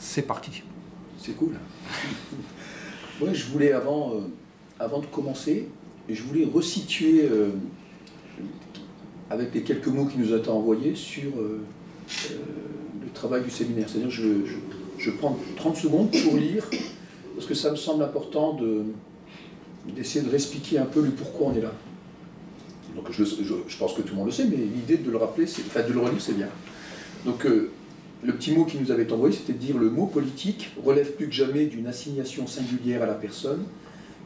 c'est parti. C'est cool. Moi, je voulais, avant de commencer, je voulais resituer, avec les quelques mots qui nous ont été envoyés, sur le travail du séminaire. C'est-à-dire que je prends 30 secondes pour lire, parce que ça me semble important d'essayer de réexpliquer un peu le pourquoi on est là. Donc je pense que tout le monde le sait, mais l'idée de le rappeler, enfin de le relire, c'est bien. Donc le petit mot qui nous avait été envoyé, c'était de dire le mot politique relève plus que jamais d'une assignation singulière à la personne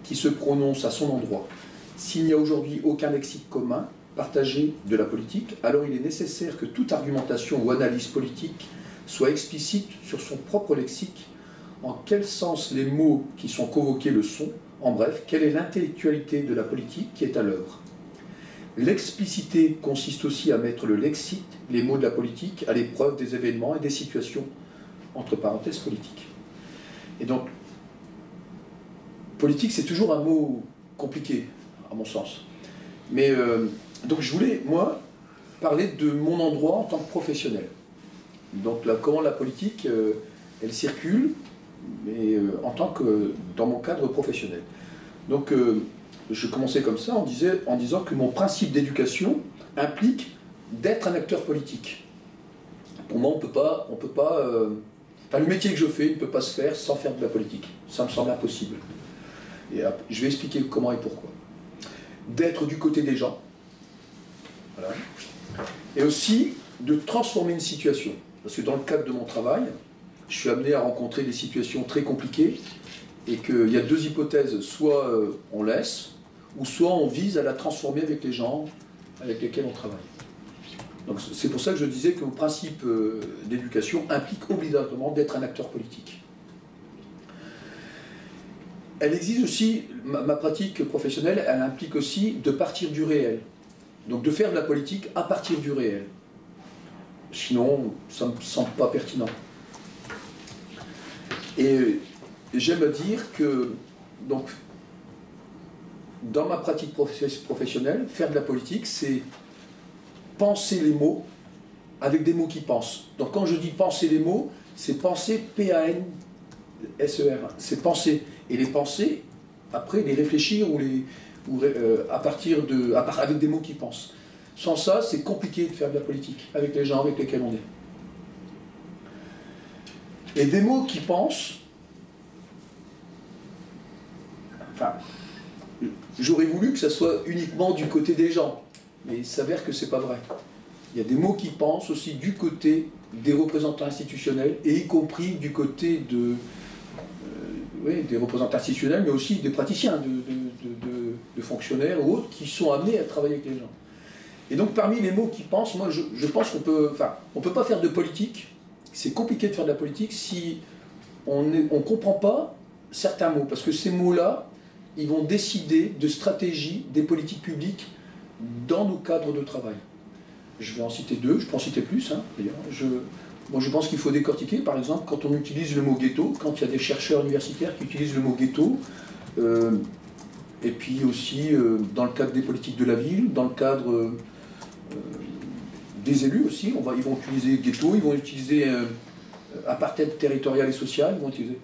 qui se prononce à son endroit. S'il n'y a aujourd'hui aucun lexique commun, partagé de la politique, alors il est nécessaire que toute argumentation ou analyse politique soit explicite sur son propre lexique, en quel sens les mots qui sont convoqués le sont, en bref, quelle est l'intellectualité de la politique qui est à l'œuvre. L'explicité consiste aussi à mettre le lexique, les mots de la politique, à l'épreuve des événements et des situations, entre parenthèses, politiques. Et donc, politique, c'est toujours un mot compliqué, à mon sens. Mais, donc je voulais, moi, parler de mon endroit en tant que professionnel. Donc là, comment la politique, elle circule, mais en tant que, dans mon cadre professionnel. Donc, je commençais comme ça en disant que mon principe d'éducation implique d'être un acteur politique. Pour moi, on peut pas le métier que je fais ne peut pas se faire sans faire de la politique. Ça me semble impossible. Et je vais expliquer comment et pourquoi. D'être du côté des gens. Voilà. Et aussi de transformer une situation. Parce que dans le cadre de mon travail, je suis amené à rencontrer des situations très compliquées et qu'il y a deux hypothèses. Soit on laisse, ou soit on vise à la transformer avec les gens avec lesquels on travaille. Donc c'est pour ça que je disais que mon principe d'éducation implique obligatoirement d'être un acteur politique. Elle exige aussi, ma pratique professionnelle, elle implique aussi de partir du réel. Donc de faire de la politique à partir du réel. Sinon, ça ne me semble pas pertinent. Et j'aime à dire que, donc, dans ma pratique professionnelle, faire de la politique, c'est penser les mots avec des mots qui pensent. Donc quand je dis penser les mots, c'est penser P-A-N-S-E-R. C'est penser. Et les penser, après, les réfléchir avec des mots qui pensent. Sans ça, c'est compliqué de faire de la politique avec les gens avec lesquels on est. Et des mots qui pensent, enfin, j'aurais voulu que ça soit uniquement du côté des gens, mais il s'avère que c'est pas vrai. Il y a des mots qui pensent aussi du côté des représentants institutionnels, et y compris du côté des représentants institutionnels, mais aussi des praticiens, de fonctionnaires ou autres, qui sont amenés à travailler avec les gens. Et donc parmi les mots qui pensent, moi je pense qu'on peut, on peut pas faire de politique, c'est compliqué de faire de la politique si on ne comprend pas certains mots, parce que ces mots-là, ils vont décider de stratégie des politiques publiques dans nos cadres de travail. Je vais en citer deux, je peux en citer plus, hein, d'ailleurs. Moi, je pense qu'il faut décortiquer, par exemple, quand on utilise le mot ghetto, quand il y a des chercheurs universitaires qui utilisent le mot ghetto, et puis aussi dans le cadre des politiques de la ville, dans le cadre des élus aussi, ils vont utiliser ghetto, ils vont utiliser apartheid territorial et social, ils vont utiliser...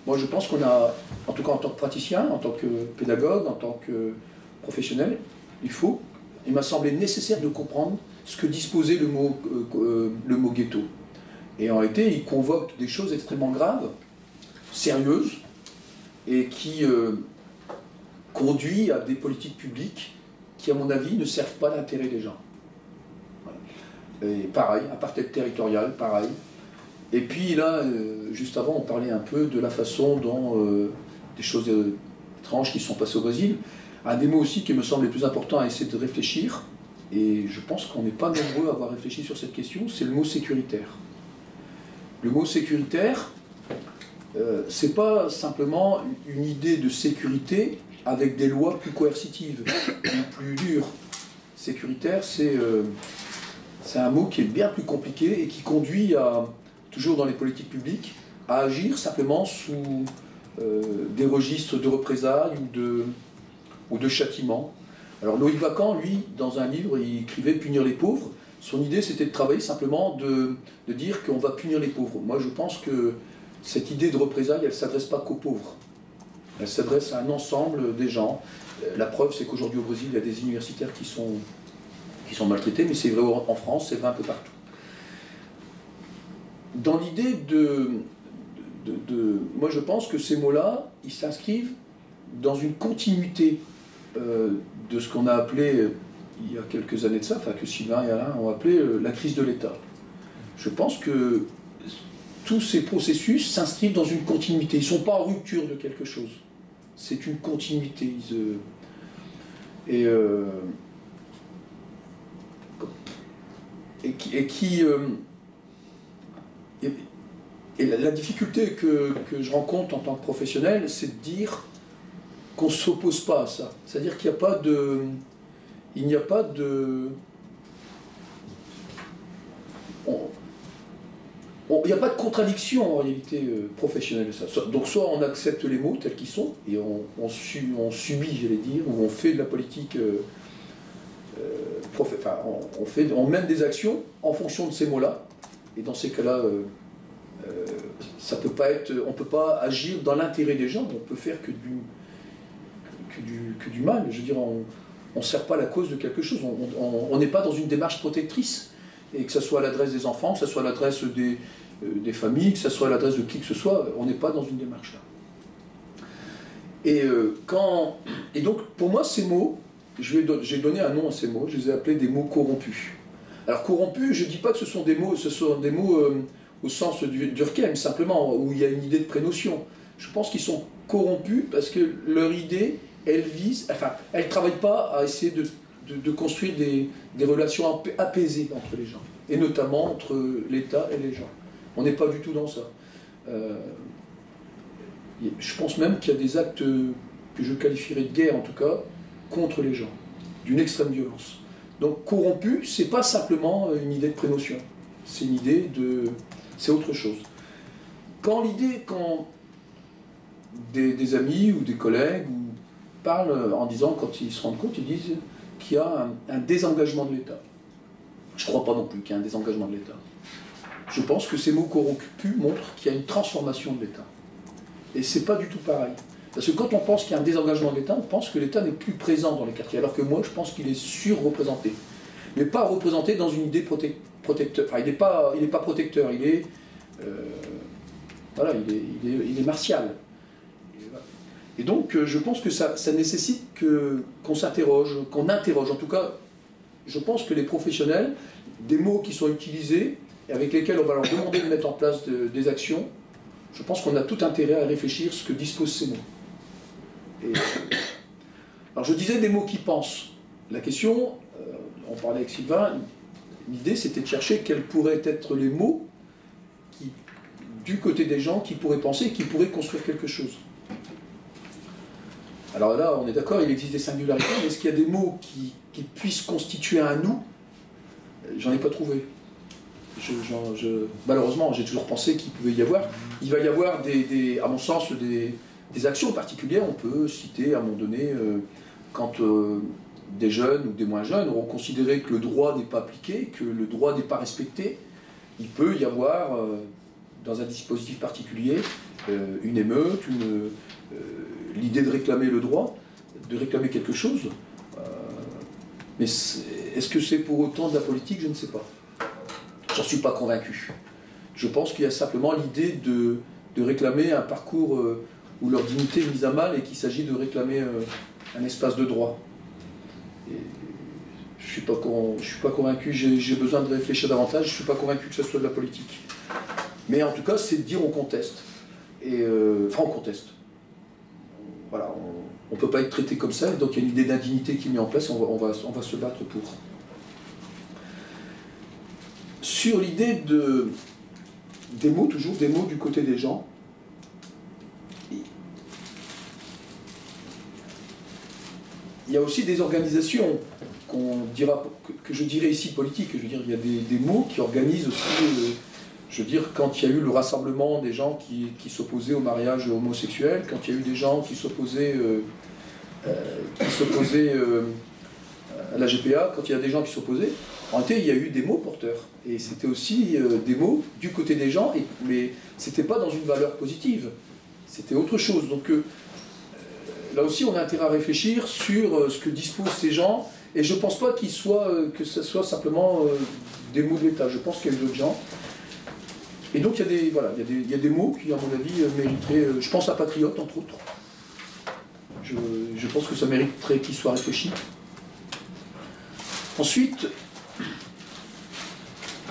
Moi, je pense qu'on a, en tout cas en tant que praticien, en tant que pédagogue, en tant que professionnel, il m'a semblé nécessaire de comprendre ce que disposait le mot ghetto. Et en réalité, il convoque des choses extrêmement graves, sérieuses, et qui conduit à des politiques publiques qui, à mon avis, ne servent pas l'intérêt des gens. Voilà. Et pareil, apartheid territorial, pareil. Et puis là, juste avant, on parlait un peu de la façon dont des choses étranges qui sont passées au Brésil. Un des mots aussi qui me semble le plus important à essayer de réfléchir, et je pense qu'on n'est pas nombreux à avoir réfléchi sur cette question, c'est le mot sécuritaire. Le mot sécuritaire, c'est pas simplement une idée de sécurité avec des lois plus coercitives, plus dures. Sécuritaire, c'est un mot qui est bien plus compliqué et qui conduit à, toujours dans les politiques publiques, à agir simplement sous des registres de représailles ou de châtiment. Alors Loïc Vacan, lui, dans un livre, il écrivait « Punir les pauvres ». Son idée, c'était de travailler simplement, de dire qu'on va punir les pauvres. Moi, je pense que cette idée de représailles, elle ne s'adresse pas qu'aux pauvres. Elle s'adresse à un ensemble des gens. La preuve, c'est qu'aujourd'hui au Brésil, il y a des universitaires qui sont maltraités, mais c'est vrai en France, c'est vrai un peu partout. Dans l'idée moi je pense que ces mots-là, ils s'inscrivent dans une continuité de ce qu'on a appelé, il y a quelques années de ça, enfin que Sylvain et Alain ont appelé la crise de l'État. Je pense que tous ces processus s'inscrivent dans une continuité. Ils ne sont pas en rupture de quelque chose. C'est une continuité. Et la difficulté que je rencontre en tant que professionnel, c'est de dire qu'on ne s'oppose pas à ça. C'est-à-dire qu'il n'y a pas de... Il n'y a pas de... Il n'y a pas de contradiction en réalité professionnelle. Donc soit on accepte les mots tels qu'ils sont, et on subit, j'allais dire, ou on fait de la politique, on mène des actions en fonction de ces mots-là, et dans ces cas-là, ça peut pas être, on ne peut pas agir dans l'intérêt des gens, on peut faire que du mal. Je veux dire, on ne sert pas la cause de quelque chose, on n'est pas dans une démarche protectrice. Et que ce soit à l'adresse des enfants, que ce soit à l'adresse des familles, que ce soit à l'adresse de qui que ce soit, on n'est pas dans une démarche là. Et donc, pour moi, ces mots, j'ai donné un nom à ces mots, je les ai appelés des mots corrompus. Alors, corrompus, je ne dis pas que ce sont des mots au sens du Durkheim, simplement, où il y a une idée de prénotion. Je pense qu'ils sont corrompus parce que leur idée, elle ne travaille pas à essayer de construire des relations apaisées entre les gens, et notamment entre l'État et les gens. On n'est pas du tout dans ça. Je pense même qu'il y a des actes que je qualifierais de guerre, en tout cas, contre les gens, d'une extrême violence. Donc corrompu, c'est pas simplement une idée de prénotion, c'est une idée de... c'est autre chose. Quand des amis ou des collègues parlent en disant, quand ils se rendent compte, ils disent qu'il y a un désengagement de l'État. Je ne crois pas non plus qu'il y ait un désengagement de l'État. Je pense que ces mots corrompus montrent qu'il y a une transformation de l'État. Et ce n'est pas du tout pareil. Parce que quand on pense qu'il y a un désengagement de l'État, on pense que l'État n'est plus présent dans les quartiers, alors que moi, je pense qu'il est surreprésenté. Mais pas représenté dans une idée protecteur. Enfin, il n'est pas protecteur, il est... voilà, il est martial. Et donc, je pense que ça nécessite qu'on s'interroge, qu'on interroge. En tout cas, je pense que les professionnels, des mots qui sont utilisés, et avec lesquels on va leur demander de mettre en place des actions, je pense qu'on a tout intérêt à réfléchir ce que disposent ces mots. Alors, je disais des mots qui pensent. La question, on parlait avec Sylvain, l'idée c'était de chercher quels pourraient être les mots du côté des gens qui pourraient penser, qui pourraient construire quelque chose. Alors là, on est d'accord, il existe des singularités, mais est-ce qu'il y a des mots qui puissent constituer un nous? J'en ai pas trouvé. Malheureusement, j'ai toujours pensé qu'il pouvait y avoir. Il va y avoir, à mon sens, des actions particulières. On peut citer, à un moment donné, quand des jeunes ou des moins jeunes auront considéré que le droit n'est pas appliqué, que le droit n'est pas respecté, il peut y avoir, dans un dispositif particulier, une émeute, l'idée de réclamer le droit, de réclamer quelque chose. Mais est-ce que c'est pour autant de la politique? Je ne sais pas. J'en suis pas convaincu. Je pense qu'il y a simplement l'idée de réclamer un parcours où leur dignité est mise à mal et qu'il s'agit de réclamer un espace de droit. Et je suis pas convaincu, j'ai besoin de réfléchir davantage, je ne suis pas convaincu que ce soit de la politique. Mais en tout cas, c'est de dire on conteste. Enfin, on conteste. Voilà, on ne peut pas être traité comme ça, donc il y a une idée d'indignité qui est mise en place, on va se battre pour. Sur l'idée des mots, toujours des mots du côté des gens, il y a aussi des organisations que je dirais ici politiques. Je veux dire, il y a des mots qui organisent aussi, je veux dire, quand il y a eu le rassemblement des gens qui s'opposaient au mariage homosexuel, quand il y a eu des gens qui s'opposaient à la GPA, quand il y a des gens qui s'opposaient, en réalité, il y a eu des mots porteurs. Et c'était aussi des mots du côté des gens, mais c'était pas dans une valeur positive. C'était autre chose. Donc là aussi, on a intérêt à réfléchir sur ce que disposent ces gens. Et je ne pense pas que ce soit simplement des mots de l'État. Je pense qu'il y a eu d'autres gens. Et donc, il y a des mots qui, à mon avis, mériteraient... je pense à patriote, entre autres. Je pense que ça mériterait qu'il soit réfléchi. Ensuite,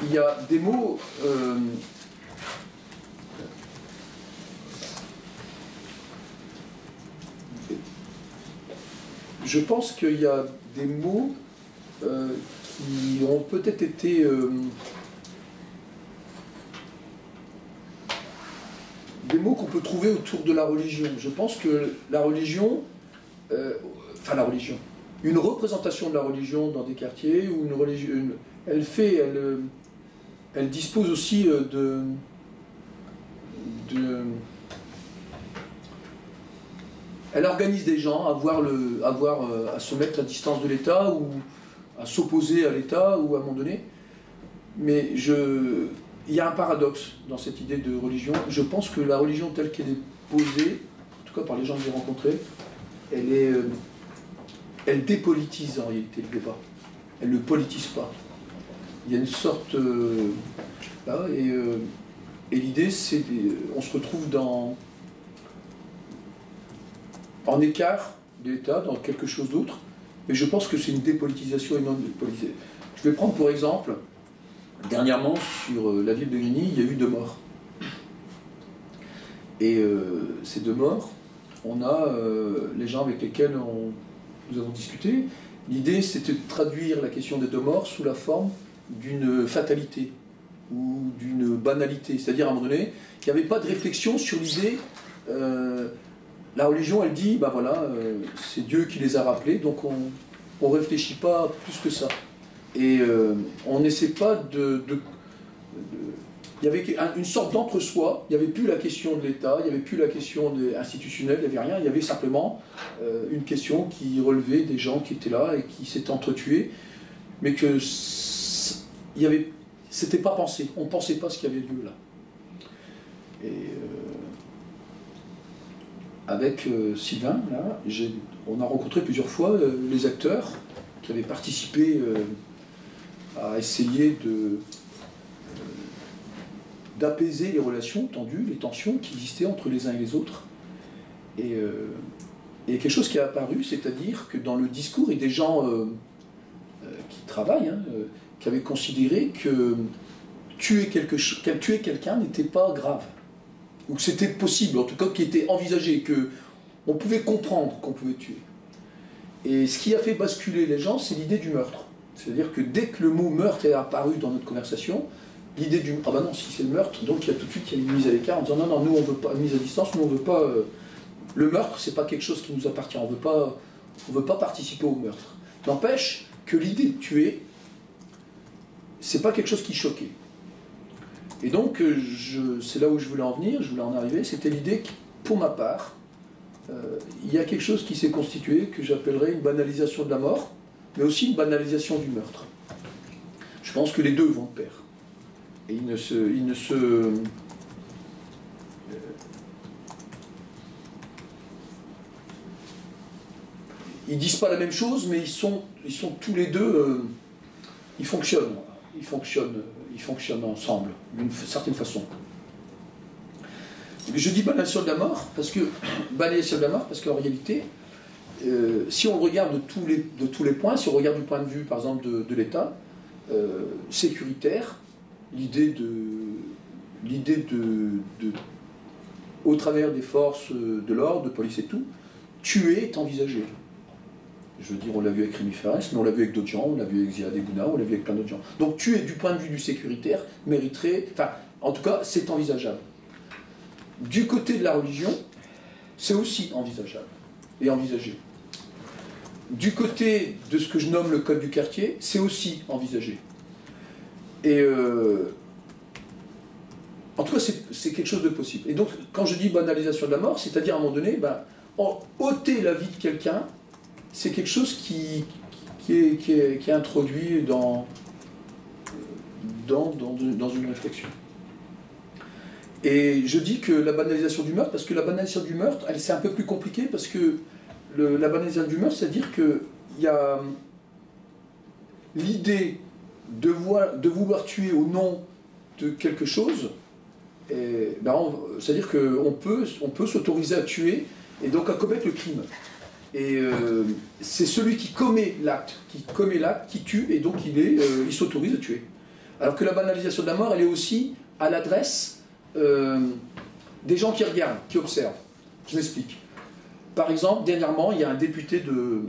il y a des mots... je pense qu'il y a des mots qui ont peut-être été... des mots qu'on peut trouver autour de la religion. Je pense que la religion, une représentation de la religion dans des quartiers, ou une religion, elle dispose aussi elle organise des gens à se mettre à distance de l'État, ou à s'opposer à l'État, ou à un moment donné. Mais il y a un paradoxe dans cette idée de religion. Je pense que la religion telle qu'elle est posée, en tout cas par les gens que j'ai rencontrés, elle dépolitise en réalité le débat. Elle ne le politise pas. Il y a une sorte... et l'idée, c'est... on se retrouve en écart de l'État, dans quelque chose d'autre, mais je pense que c'est une dépolitisation et non une politisation. Je vais prendre pour exemple... Dernièrement, sur la ville de Grigny, il y a eu 2 morts. Et ces 2 morts, on a les gens avec lesquels nous avons discuté. L'idée, c'était de traduire la question des 2 morts sous la forme d'une fatalité ou d'une banalité. C'est-à-dire, à un moment donné, il n'y avait pas de réflexion sur l'idée... la religion, elle dit, ben voilà, c'est Dieu qui les a rappelés, donc on ne réfléchit pas plus que ça. Et on n'essaie pas il y avait une sorte d'entre-soi, il n'y avait plus la question de l'État, il n'y avait plus la question institutionnelle, il n'y avait rien, il y avait simplement une question qui relevait des gens qui étaient là et qui s'étaient entretués, mais que c'était pas pensé, on ne pensait pas ce qu'il y avait lieu là. Et avec Sylvain, là, on a rencontré plusieurs fois les acteurs qui avaient participé à essayer d'apaiser les relations tendues, les tensions qui existaient entre les uns et les autres. Et il y a quelque chose qui est apparu, c'est-à-dire que dans le discours, il y a des gens qui travaillent, qui avaient considéré que tuer quelqu'un n'était pas grave, ou que c'était possible, en tout cas qui était envisagé, qu'on pouvait comprendre qu'on pouvait tuer. Et ce qui a fait basculer les gens, c'est l'idée du meurtre. C'est-à-dire que dès que le mot meurtre est apparu dans notre conversation, l'idée du... ah ben non, si c'est le meurtre, donc il y a tout de suite une mise à l'écart en disant non, non, nous on veut pas, mise à distance, nous on veut pas... le meurtre, c'est pas quelque chose qui nous appartient, on veut pas participer au meurtre. N'empêche que l'idée de tuer, c'est pas quelque chose qui choquait. Et donc, c'est là où je voulais en venir, je voulais en arriver, c'était l'idée que, pour ma part, il y a quelque chose qui s'est constitué, que j'appellerais une banalisation de la mort, mais aussi une banalisation du meurtre. Je pense que les deux vont de pair. Et ils disent pas la même chose, mais ils sont tous les deux, ils fonctionnent ensemble, d'une certaine façon. Je dis banalisation de la mort, parce qu'en réalité, si on regarde de tous les points, si on regarde du point de vue, par exemple, de l'État, sécuritaire, l'idée au travers des forces de l'ordre, de police et tout, tuer est envisagé. Je veux dire, on l'a vu avec Rémi Ferrès, mais on l'a vu avec d'autres gens, on l'a vu avec Ziad Ebouna, on l'a vu avec plein d'autres gens. Donc tuer du point de vue du sécuritaire mériterait, enfin, en tout cas, c'est envisageable. Du côté de la religion, c'est aussi envisageable et envisagé. Du côté de ce que je nomme le code du quartier, c'est aussi envisagé. Et en tout cas, c'est quelque chose de possible. Et donc, quand je dis banalisation de la mort, c'est-à-dire à un moment donné, ôter la vie de quelqu'un, c'est quelque chose qui qui est introduit dans une réflexion. Et je dis que la banalisation du meurtre, parce que la banalisation du meurtre, c'est un peu plus compliqué, parce que la banalisation du meurtre, c'est-à-dire qu'il y a l'idée de vouloir tuer au nom de quelque chose, c'est-à-dire qu'on peut s'autoriser à tuer et donc à commettre le crime. Et c'est celui qui commet l'acte, qui tue, et donc il s'autorise à tuer. Alors que la banalisation de la mort, elle est aussi à l'adresse des gens qui regardent, qui observent. Je m'explique. Par exemple, dernièrement, il y a un député de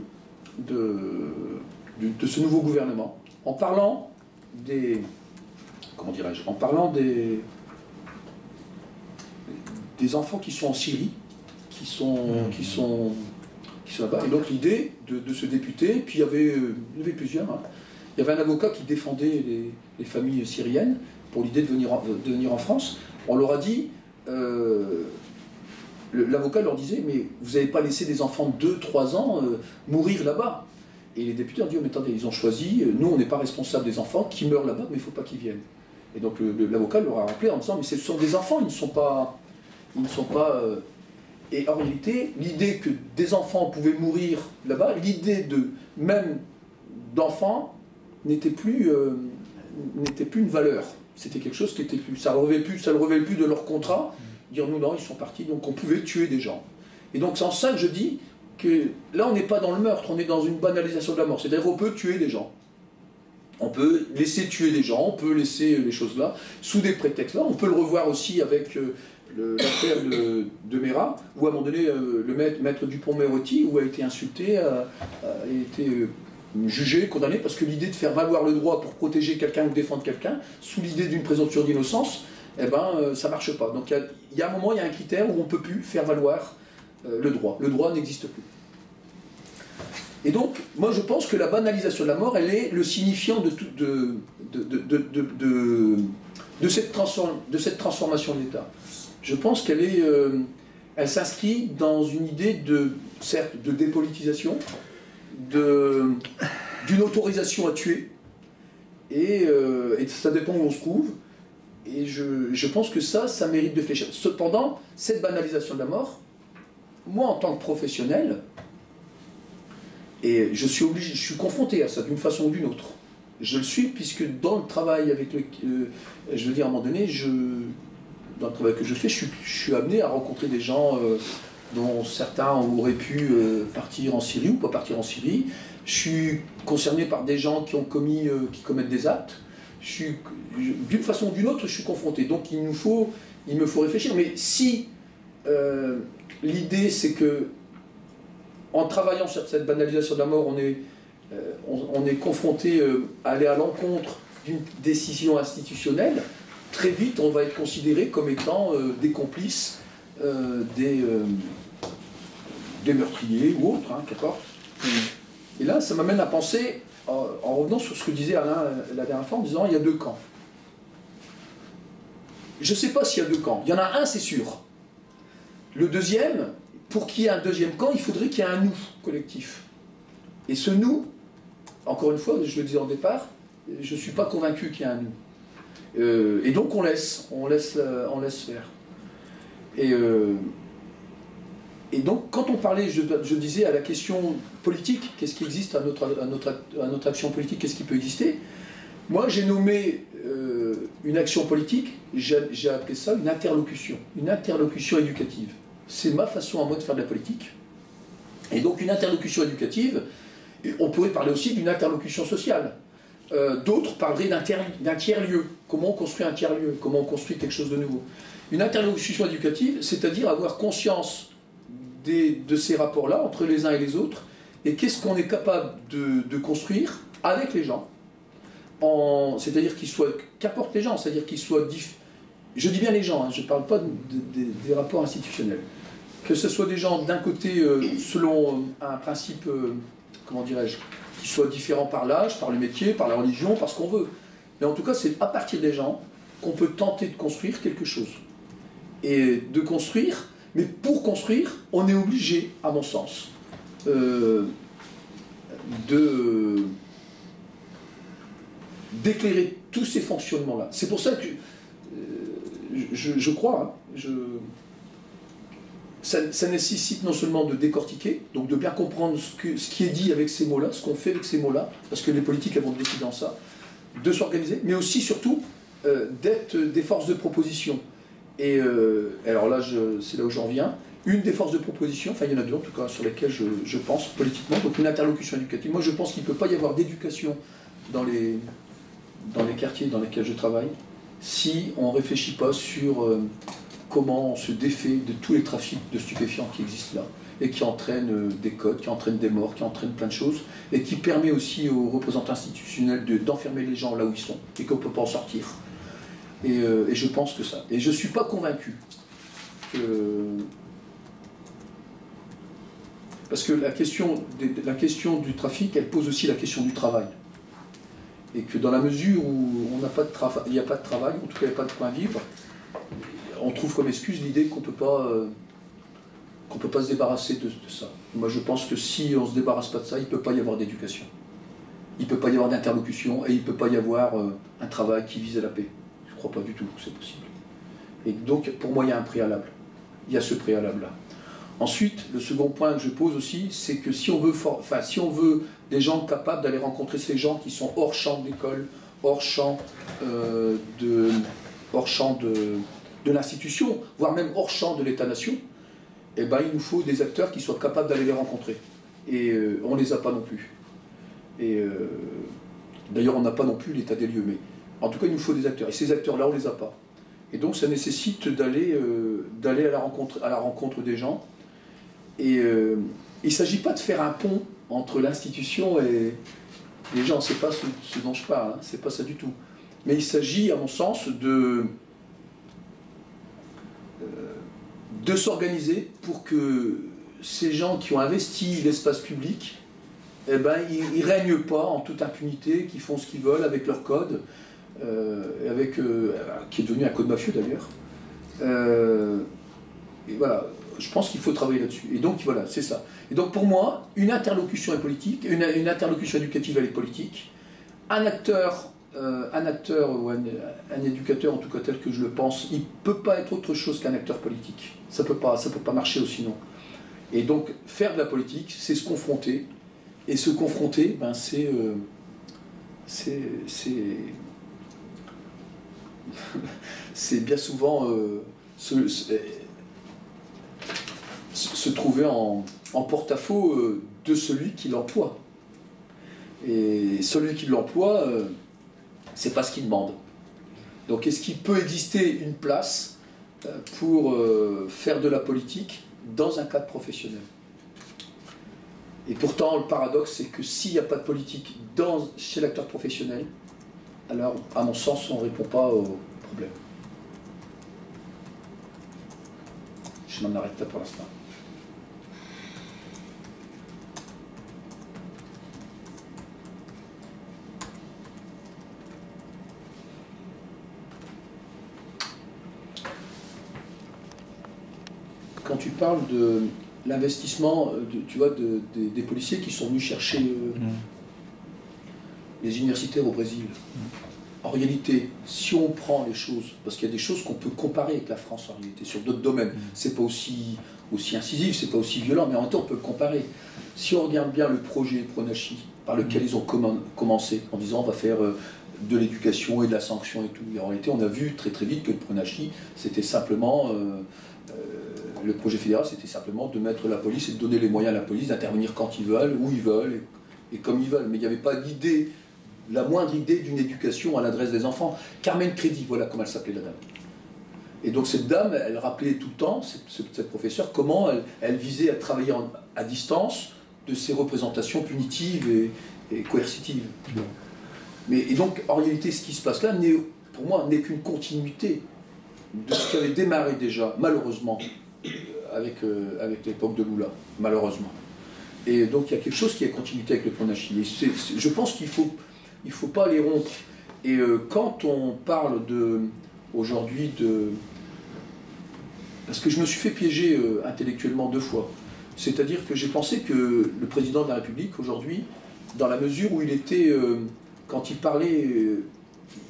ce nouveau gouvernement, en parlant des... Comment dirais-je? En parlant des enfants qui sont en Syrie, qui sont là-bas. Et donc l'idée de ce député, puis il y avait plusieurs, hein. Il y avait un avocat qui défendait les familles syriennes pour l'idée de venir en France. On leur a dit, l'avocat leur disait, mais vous n'avez pas laissé des enfants de 2-3 ans mourir là-bas. Et les députés ont dit, oh, mais attendez, ils ont choisi, nous on n'est pas responsable des enfants qui meurent là-bas, mais il ne faut pas qu'ils viennent. Et donc l'avocat leur a rappelé en disant, mais ce sont des enfants, ils ne sont pas... Et en réalité, l'idée que des enfants pouvaient mourir là-bas, l'idée même d'enfants n'était plus une valeur. C'était quelque chose qui était plus... Ça ne relevait plus de leur contrat, dire nous non, ils sont partis, donc on pouvait tuer des gens. Et donc c'est en ça que je dis que là on n'est pas dans le meurtre, on est dans une banalisation de la mort. C'est-à-dire qu'on peut tuer des gens. On peut laisser tuer des gens, on peut laisser les choses là, sous des prétextes là. On peut le revoir aussi avec l'affaire de Mera, où à un moment donné, le maître Dupond-Moretti, où a été insulté, a été jugé, condamné, parce que l'idée de faire valoir le droit pour protéger quelqu'un ou défendre quelqu'un, sous l'idée d'une présomption d'innocence, eh ben, ça ne marche pas. Donc il y a un moment, il y a un critère où on ne peut plus faire valoir le droit. Le droit n'existe plus. Et donc, moi je pense que la banalisation de la mort, elle est le signifiant de cette transformation de l'État. Je pense qu'elle elle s'inscrit dans une idée certes, de dépolitisation, d'une autorisation à tuer, et ça dépend où on se trouve, et je pense que ça mérite de fléchir. Cependant, cette banalisation de la mort, moi en tant que professionnel, et je suis confronté à ça d'une façon ou d'une autre. Je le suis puisque dans le travail avec je veux dire à un moment donné, dans le travail que je fais, je suis amené à rencontrer des gens dont certains auraient pu partir en Syrie ou pas partir en Syrie. Je suis concerné par des gens qui commettent des actes. D'une façon ou d'une autre, je suis confronté. Donc il me faut réfléchir. Mais si l'idée c'est que en travaillant sur cette banalisation de la mort, on est confronté à aller à l'encontre d'une décision institutionnelle, très vite on va être considéré comme étant des complices, des meurtriers ou autres, hein, qu'importe. Et là, ça m'amène à penser, en revenant sur ce que disait Alain la dernière fois, en disant il y a deux camps. Je ne sais pas s'il y a deux camps. Il y en a un, c'est sûr. Le deuxième, pour qu'il y ait un deuxième camp, il faudrait qu'il y ait un nous collectif. Et ce nous, encore une fois, je le disais en départ, je ne suis pas convaincu qu'il y ait un nous. Et donc on laisse faire. Et donc quand on parlait, je disais, à la question politique, qu'est-ce qui existe à notre action politique, qu'est-ce qui peut exister? Moi j'ai nommé une action politique, j'ai appelé ça une interlocution éducative. C'est ma façon à moi de faire de la politique. Et donc une interlocution éducative, on pourrait parler aussi d'une interlocution sociale. D'autres parleraient d'un tiers-lieu. Comment on construit un tiers-lieu? Comment on construit quelque chose de nouveau? Une interlocution éducative, c'est-à-dire avoir conscience de ces rapports-là entre les uns et les autres, et qu'est-ce qu'on est capable de construire avec les gens, c'est-à-dire qu'apportent les gens, c'est-à-dire qu'ils soient je dis bien les gens, hein, je ne parle pas des rapports institutionnels. Que ce soit des gens d'un côté selon un principe, comment dirais-je, qui soit différent par l'âge, par le métier, par la religion, par ce qu'on veut. Mais en tout cas, c'est à partir des gens qu'on peut tenter de construire quelque chose. Et de construire, mais pour construire, on est obligé, à mon sens, d'éclairer tous ces fonctionnements-là. C'est pour ça que je crois, hein, ça nécessite non seulement de décortiquer, donc de bien comprendre ce qui est dit avec ces mots-là, ce qu'on fait avec ces mots-là, parce que les politiques elles vont décider dans ça, de s'organiser, mais aussi, surtout, d'être des forces de proposition. Et alors là, c'est là où j'en viens. Une des forces de proposition, enfin il y en a deux en tout cas, sur lesquelles je pense politiquement, donc une interlocution éducative. Moi je pense qu'il ne peut pas y avoir d'éducation dans les quartiers dans lesquels je travaille si on ne réfléchit pas sur comment on se défait de tous les trafics de stupéfiants qui existent là, et qui entraînent des codes, qui entraînent des morts, qui entraînent plein de choses, et qui permet aussi aux représentants institutionnels d'enfermer les gens là où ils sont, et qu'on ne peut pas en sortir. Et je pense que ça. Et je ne suis pas convaincu que... Parce que la question du trafic, elle pose aussi la question du travail. Et que dans la mesure où il n'y a pas de travail, en tout cas il n'y a pas de point vivre, on trouve comme excuse l'idée qu'on ne peut pas se débarrasser de ça. Moi je pense que si on ne se débarrasse pas de ça, il ne peut pas y avoir d'éducation. Il ne peut pas y avoir d'interlocution et il ne peut pas y avoir un travail qui vise à la paix. Je ne crois pas du tout que c'est possible. Et donc pour moi il y a un préalable. Il y a ce préalable-là. Ensuite, le second point que je pose aussi, c'est que si on veut des gens capables d'aller rencontrer ces gens qui sont hors champ de l'école, hors champ de l'institution, voire même hors champ de l'État-nation, eh ben, il nous faut des acteurs qui soient capables d'aller les rencontrer. Et on ne les a pas non plus. Et d'ailleurs, on n'a pas non plus l'état des lieux, mais en tout cas, il nous faut des acteurs. Et ces acteurs-là, on ne les a pas. Et donc, ça nécessite d'aller à la rencontre des gens. Et il ne s'agit pas de faire un pont entre l'institution et les gens, c'est pas ce dont je parle, hein, c'est pas ça du tout. Mais il s'agit, à mon sens, de s'organiser pour que ces gens qui ont investi l'espace public, eh ben, ils ne règnent pas en toute impunité, qu'ils font ce qu'ils veulent avec leur code, qui est devenu un code mafieux d'ailleurs. Et voilà. Je pense qu'il faut travailler là-dessus. Et donc, voilà, c'est ça. Et donc, pour moi, une interlocution est politique, une interlocution éducative, elle est politique. Un acteur ou un éducateur, en tout cas tel que je le pense, il ne peut pas être autre chose qu'un acteur politique. Ça ne peut pas marcher aussi, non. Et donc, faire de la politique, c'est se confronter. Et se confronter, ben, c'est bien souvent... se trouver en porte-à-faux de celui qui l'emploie. Et celui qui l'emploie, c'est pas ce qu'il demande. Donc est-ce qu'il peut exister une place pour faire de la politique dans un cadre professionnel? Et pourtant, le paradoxe, c'est que s'il n'y a pas de politique chez l'acteur professionnel, alors, à mon sens, on ne répond pas au problème. Je m'en arrête là pour l'instant. Quand tu parles de l'investissement, tu vois, des policiers qui sont venus chercher les universitaires au Brésil, en réalité, si on prend les choses, parce qu'il y a des choses qu'on peut comparer avec la France en réalité, sur d'autres domaines, c'est pas aussi incisif, c'est pas aussi violent, mais en même temps on peut le comparer. Si on regarde bien le projet Pronachi, par lequel ils ont commencé, en disant on va faire de l'éducation et de la sanction et tout, et en réalité on a vu très très vite que le Pronachi, c'était simplement... le projet fédéral, c'était simplement de mettre la police et de donner les moyens à la police d'intervenir quand ils veulent, où ils veulent et comme ils veulent. Mais il n'y avait pas d'idée, la moindre idée d'une éducation à l'adresse des enfants. Carmen Crédit, voilà comment elle s'appelait la dame. Et donc cette dame, elle rappelait tout le temps, cette professeure, comment elle visait à travailler à distance de ces représentations punitives et coercitives. Et donc en réalité, ce qui se passe là, pour moi, n'est qu'une continuité de ce qui avait démarré déjà, malheureusement, avec l'époque de Lula, malheureusement. Et donc il y a quelque chose qui est continuité avec le Pronachi. Je pense qu'il ne faut pas les rompre. Et quand on parle aujourd'hui de... Parce que je me suis fait piéger intellectuellement 2 fois. C'est-à-dire que j'ai pensé que le président de la République, aujourd'hui, dans la mesure où il était, quand il parlait,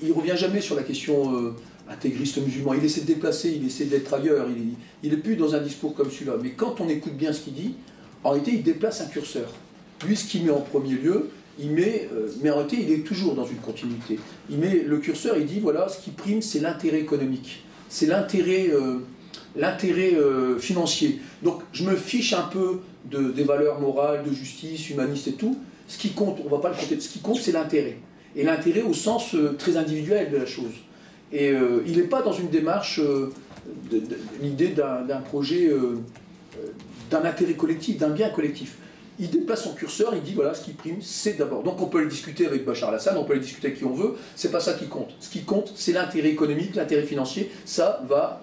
il ne revient jamais sur la question intégriste musulman. Il essaie de déplacer, il essaie d'être ailleurs, il n'est plus dans un discours comme celui-là. Mais quand on écoute bien ce qu'il dit, en réalité, il déplace un curseur. Lui, ce qu'il met en premier lieu, il met, mais en réalité, il est toujours dans une continuité. Il met le curseur, il dit, voilà, ce qui prime, c'est l'intérêt économique. C'est l'intérêt financier. Donc, je me fiche un peu des valeurs morales, de justice, humanistes et tout. Ce qui compte, on ne va pas le compter, ce qui compte, c'est l'intérêt. Et l'intérêt au sens très individuel de la chose. Et il n'est pas dans une démarche, l'idée d'un projet, d'un intérêt collectif, d'un bien collectif. Il déplace son curseur, il dit voilà, ce qui prime, c'est d'abord. Donc on peut le discuter avec Bachar el-Assad, on peut le discuter avec qui on veut, c'est pas ça qui compte. Ce qui compte, c'est l'intérêt économique, l'intérêt financier. Ça va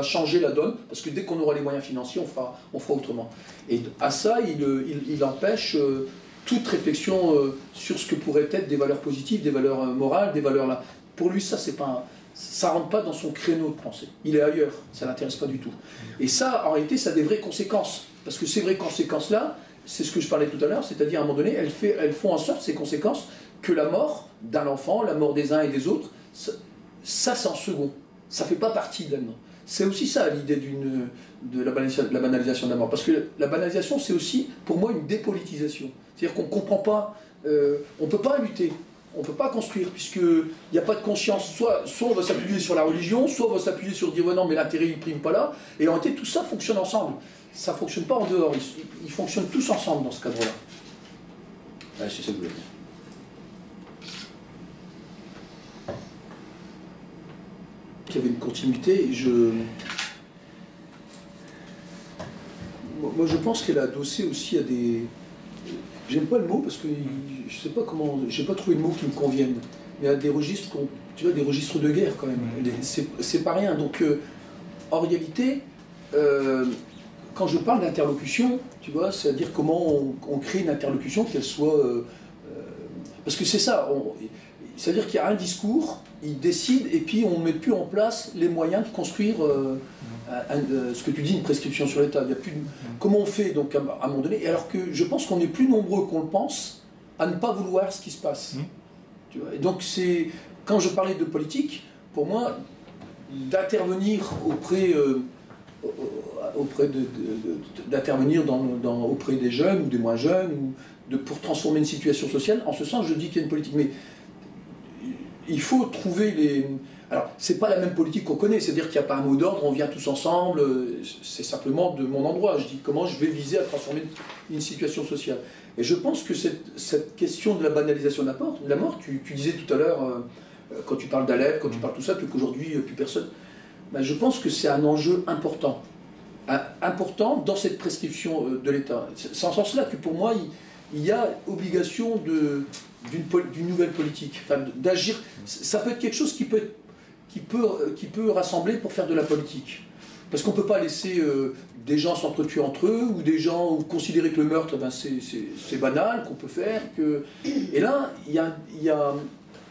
changer la donne, parce que dès qu'on aura les moyens financiers, on fera autrement. Et à ça, il empêche toute réflexion sur ce que pourraient être des valeurs positives, des valeurs morales, des valeurs là. Pour lui, ça, c'est pas ça rentre pas dans son créneau de pensée. Il est ailleurs, ça l'intéresse pas du tout. Et ça, en réalité, ça a des vraies conséquences. Parce que ces vraies conséquences-là, c'est ce que je parlais tout à l'heure, c'est-à-dire à un moment donné, elles font en sorte, ces conséquences, que la mort d'un enfant, la mort des uns et des autres, ça c'est en second. Ça ne fait pas partie de l'âme. C'est aussi ça l'idée de la banalisation de la mort. Parce que la banalisation, c'est aussi, pour moi, une dépolitisation. C'est-à-dire qu'on ne comprend pas, on ne peut pas lutter, on ne peut pas construire, puisqu'il n'y a pas de conscience. Soit on va s'appuyer sur la religion, soit on va s'appuyer sur dire, ouais, non, mais l'intérêt, il ne prime pas là. Et en réalité, tout ça fonctionne ensemble. Ça ne fonctionne pas en dehors, ils fonctionnent tous ensemble dans ce cadre-là. Ouais, c'est ça que je voulais dire. Il y avait une continuité, moi je pense qu'elle a adossé aussi à des... J'aime pas le mot parce que je sais pas comment... J'ai pas trouvé de mot qui me convienne. Mais à des registres, tu vois, des registres de guerre quand même. C'est pas rien. Donc en réalité... quand je parle d'interlocution, tu vois, c'est-à-dire comment on crée une interlocution, qu'elle soit... parce que c'est ça, c'est-à-dire qu'il y a un discours, il décide, et puis on ne met plus en place les moyens de construire ce que tu dis, une prescription sur l'État. Il y a plus de... Comment on fait, donc, à un moment donné, alors que je pense qu'on est plus nombreux qu'on le pense à ne pas vouloir ce qui se passe. Tu vois, et donc, c'est... Quand je parlais de politique, pour moi, d'intervenir d'intervenir auprès des jeunes ou des moins jeunes, pour transformer une situation sociale, en ce sens, je dis qu'il y a une politique. Mais il faut trouver les... Alors, c'est pas la même politique qu'on connaît, c'est-à-dire qu'il n'y a pas un mot d'ordre, on vient tous ensemble, c'est simplement de mon endroit. Je dis comment je vais viser à transformer une situation sociale. Et je pense que cette question de la banalisation de la mort, tu disais tout à l'heure, quand tu parles d'Alep, quand tu parles de tout ça, qu'aujourd'hui, plus personne... Ben, je pense que c'est un enjeu important. Important dans cette prescription de l'État. C'est en ce sens-là que pour moi, il y a obligation d'une nouvelle politique, enfin, d'agir. Ça peut être quelque chose qui peut rassembler pour faire de la politique. Parce qu'on ne peut pas laisser des gens s'entretuer entre eux, ou des gens considérer que le meurtre, ben, c'est banal, qu'on peut faire. Et là, il y a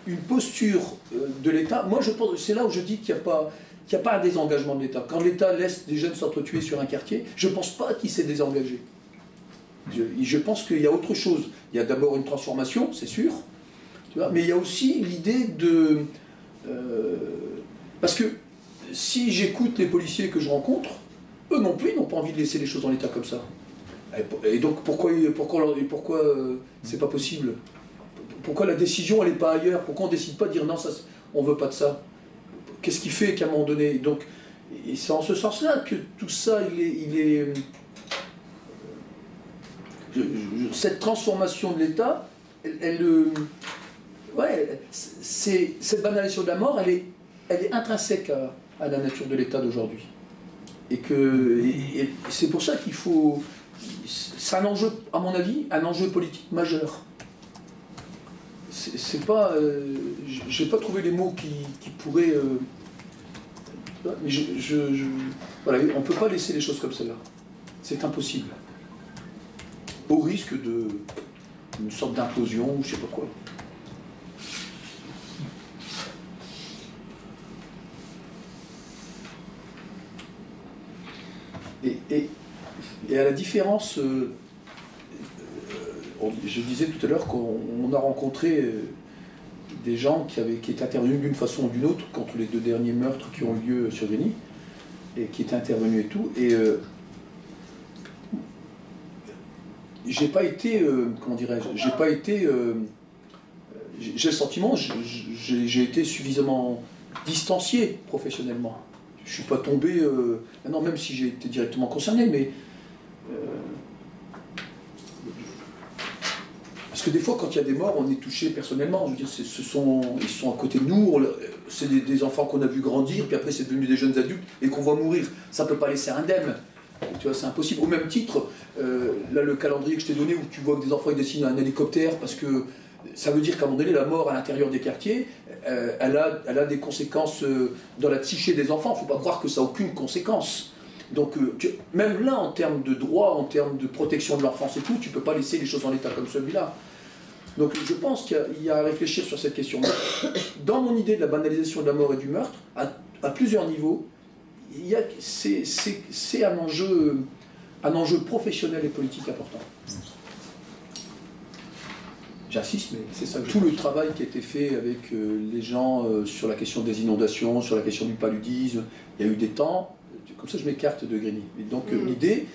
une posture de l'État. Moi, je pense, c'est là où je dis qu'il n'y a pas un désengagement de l'État. Quand l'État laisse des jeunes s'entretuer sur un quartier, je ne pense pas qu'il s'est désengagé. Je pense qu'il y a autre chose. Il y a d'abord une transformation, c'est sûr, tu vois, mais il y a aussi l'idée de... parce que si j'écoute les policiers que je rencontre, eux non plus, ils n'ont pas envie de laisser les choses en l'état comme ça. Et donc pourquoi c'est pas possible? Pourquoi la décision, elle n'est pas ailleurs? Pourquoi on ne décide pas de dire non, ça, on ne veut pas de ça? Qu'est-ce qui fait qu'à un moment donné... Donc, et c'est en ce sens-là que tout ça, cette transformation de l'État, cette banalisation de la mort, elle est intrinsèque à la nature de l'État d'aujourd'hui. Et c'est pour ça qu'il faut... C'est un enjeu, à mon avis, un enjeu politique majeur. C'est pas... j'ai pas trouvé les mots qui pourraient... mais voilà, on ne peut pas laisser les choses comme cela. C'est impossible. Au risque d'une sorte d'implosion ou je ne sais pas quoi. Et à la différence, je disais tout à l'heure qu'on a rencontré des gens qui étaient intervenus d'une façon ou d'une autre contre les 2 derniers meurtres qui ont eu lieu sur Grigny, et qui étaient intervenus et tout. Et j'ai pas été, comment dirais-je, j'ai le sentiment, j'ai été suffisamment distancié professionnellement. Je suis pas tombé, non, même si j'ai été directement concerné, mais parce que des fois, quand il y a des morts, on est touché personnellement. Je veux dire, ils sont à côté de nous, c'est des enfants qu'on a vu grandir, puis après c'est devenu des jeunes adultes et qu'on voit mourir. Ça ne peut pas laisser indemne. Tu vois, c'est impossible. Au même titre, là, le calendrier que je t'ai donné, où tu vois que des enfants ils dessinent un hélicoptère, parce que ça veut dire qu'à un moment donné, la mort à l'intérieur des quartiers, elle a des conséquences dans la psyché des enfants. Il ne faut pas croire que ça n'a aucune conséquence. Donc, même là, en termes de droit, en termes de protection de l'enfance et tout, tu ne peux pas laisser les choses en état comme celui-là. Donc, je pense qu'il y a à réfléchir sur cette question. Dans mon idée de la banalisation de la mort et du meurtre, à plusieurs niveaux, c'est un enjeu professionnel et politique important. J'insiste, mais c'est ça. Tout le travail qui a été fait avec les gens sur la question des inondations, sur la question du paludisme, il y a eu des temps, comme ça je m'écarte de Grigny. Et donc l'idée,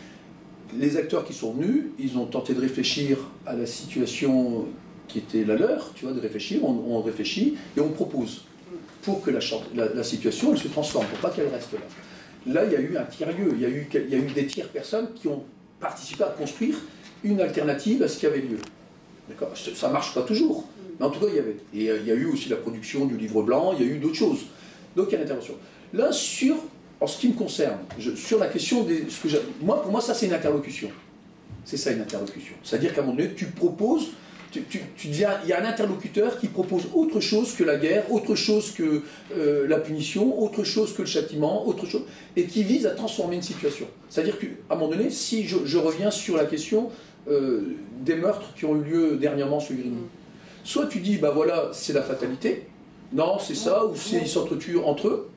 les acteurs qui sont venus, ils ont tenté de réfléchir à la situation qui était la leur, tu vois, de réfléchir, on réfléchit et on propose pour que la situation elle se transforme, pour pas qu'elle reste là. Là, il y a eu un tiers-lieu, il y a eu des tiers personnes qui ont participé à construire une alternative à ce qui avait lieu. D'accord ? Ça ne marche pas toujours, mais en tout cas, il y avait. Et il y a eu aussi la production du livre blanc, il y a eu d'autres choses. Donc, il y a l'intervention. Là, en ce qui me concerne, sur la question des... pour moi, ça, c'est une interlocution. C'est ça, une interlocution. C'est-à-dire qu'à un moment donné, tu proposes... il y a un interlocuteur qui propose autre chose que la guerre, autre chose que la punition, autre chose que le châtiment, autre chose, et qui vise à transformer une situation. C'est-à-dire qu'à un moment donné, si je reviens sur la question des meurtres qui ont eu lieu dernièrement sur Grigny, soit tu dis, bah voilà, c'est la fatalité, non, c'est ça, ou ils s'entretuent entre eux,